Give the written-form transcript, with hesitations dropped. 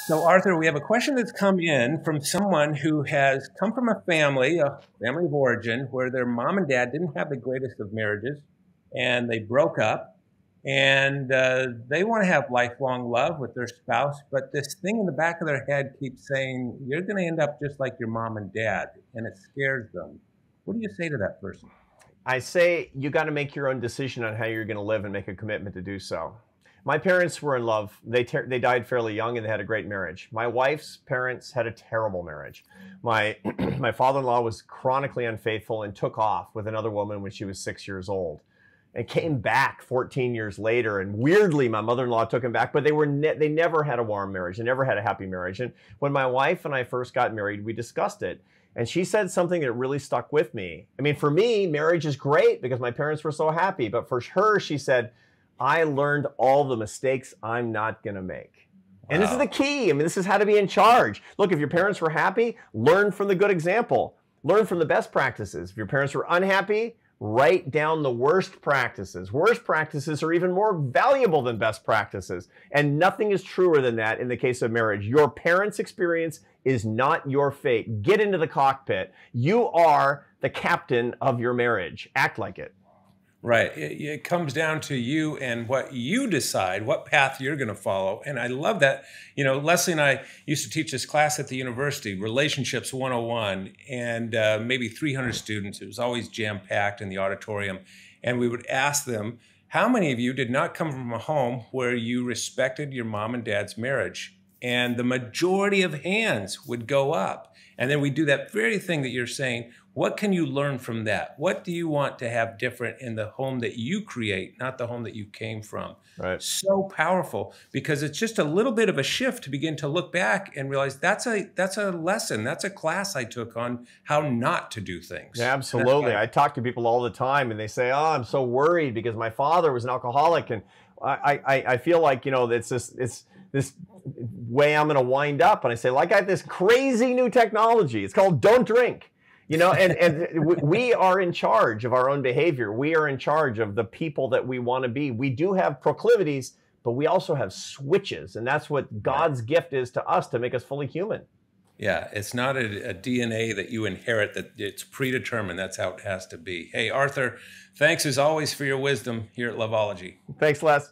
So, Arthur, we have a question that's come in from someone who has come from a family of origin, where their mom and dad didn't have the greatest of marriages, and they broke up, and they want to have lifelong love with their spouse, but this thing in the back of their head keeps saying, "You're going to end up just like your mom and dad," and it scares them. What do you say to that person? I say you got to make your own decision on how you're going to live and make a commitment to do so. My parents were in love. They died fairly young and they had a great marriage. My wife's parents had a terrible marriage. My my father-in-law was chronically unfaithful and took off with another woman when she was 6 years old, and came back 14 years later. And weirdly, my mother-in-law took him back, but they never had a warm marriage. They never had a happy marriage. And when my wife and I first got married, we discussed it. And she said something that really stuck with me. I mean, for me, marriage is great because my parents were so happy. But for her, she said, I learned all the mistakes I'm not going to make. Wow. And this is the key. I mean, this is how to be in charge. Look, if your parents were happy, learn from the good example. Learn from the best practices. If your parents were unhappy, write down the worst practices. Worst practices are even more valuable than best practices. And nothing is truer than that in the case of marriage. Your parents' experience is not your fate. Get into the cockpit. You are the captain of your marriage. Act like it. Right. It comes down to you and what you decide, what path you're going to follow. And I love that. You know, Leslie and I used to teach this class at the university, Relationships 101, and maybe 300 students. It was always jam-packed in the auditorium. And we would ask them, how many of you did not come from a home where you respected your mom and dad's marriage? And the majority of hands would go up. And then we do that very thing that you're saying. What can you learn from that? What do you want to have different in the home that you create, not the home that you came from? Right. So powerful, because it's just a little bit of a shift to begin to look back and realize that's a lesson. That's a class I took on how not to do things. Yeah, absolutely. I talk to people all the time and they say, oh, I'm so worried because my father was an alcoholic. And I feel like, you know, it's this way I'm going to wind up. And I say, like, I got this crazy new technology. It's called don't drink. You know, and we are in charge of our own behavior. We are in charge of the people that we want to be. We do have proclivities, but we also have switches. And that's what God's gift is to us, to make us fully human. Yeah, it's not a DNA that you inherit, that it's predetermined. That's how it has to be. Hey, Arthur, thanks as always for your wisdom here at Loveology. Thanks, Les.